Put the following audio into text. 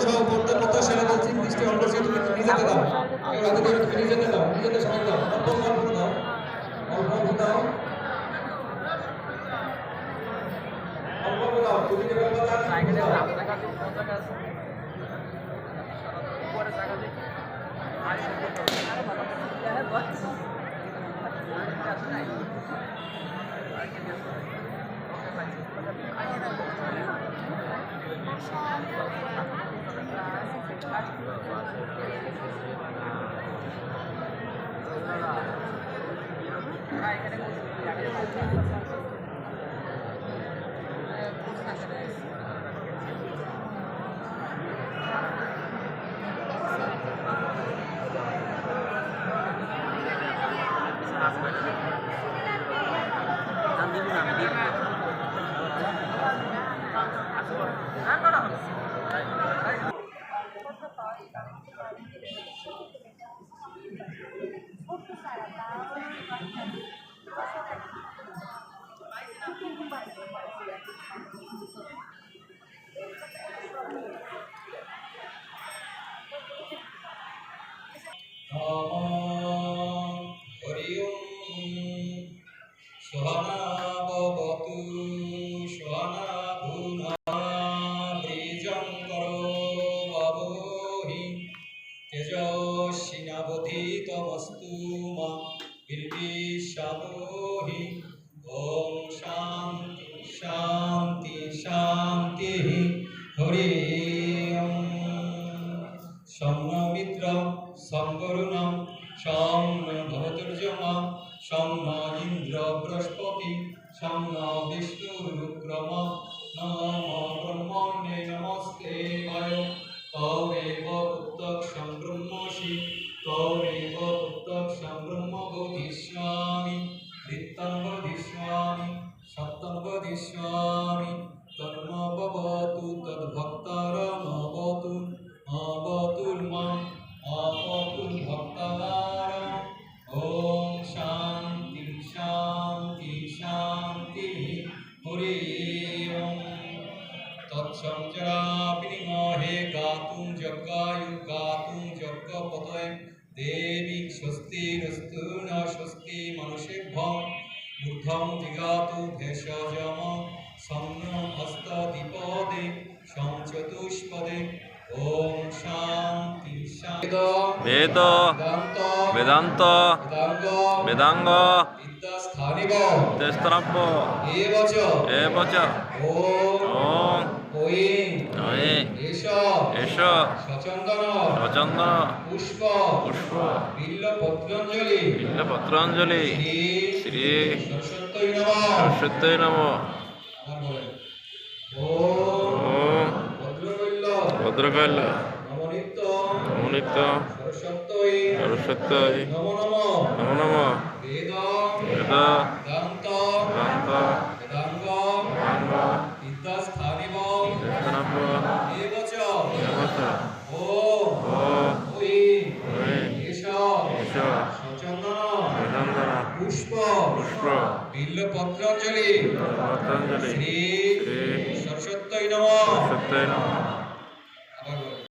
সহ করতে মতো সেরা বলছি দৃষ্টি অগ্রসর তুমি নিজেতে দাও কেউ রাতে দেবে তুমি নিজেতে দাও নিজেতে সময় দাও অল্প অল্প দাও অল্প অল্প দাও অল্প অল্প দাও তুমি যে ব্যাপার দাও সাইকেলে দাও টাকা দিন 50 টাকা আছে পরে টাকা দিন আরে আরে বাবা হ্যাঁ বস तेजस्विनावधीतमस्तु मा बिर्विषावोहि ओम शांति शांति शांति हरि ओम सम्मित्रं संवरुणं सम्न भवतर्जमा सम्न इंद्र बृहस्पति सम्न विष्णुरुक्रम नमो ब्रह्मणे नमस्ते वायो तमेव प्रत्यक्षं ब्रह्मसि तमेव प्रत्यक्षं ब्रह्म बोधिष्यामि नित्यं बोधिष्यामि सत्यं बोधिष्यामि तन्मभवतु तद्भक्तारमवतु अवतुर्माम् अवतुर्भक्तारम् ॐ शान्ति शान्ति शान्ति हरि ओम् तत्संजरा विनिमहे गातुं जगायु गातुं जगपतये देवी स्वस्तिरस्तु न स्वस्ति मनुष्येभ्यः ऊर्ध्वं जिगातु भेषजम सम्न हस्तदीपदे संचतुष्पदे ओम शांति शांति वेद वेदांत वेदांग तेस्तरप्प एवच ओम एष सचंदन पुष्प बिल्लपत्रांजलि श्री सरस्वती नमः ओम भद्रकाल नमोनित्य सरस्वती नमो नमः वेद वेदांत वेदांग पुष्प बिल्लपत्रांजलि श्री सरस्वती नमः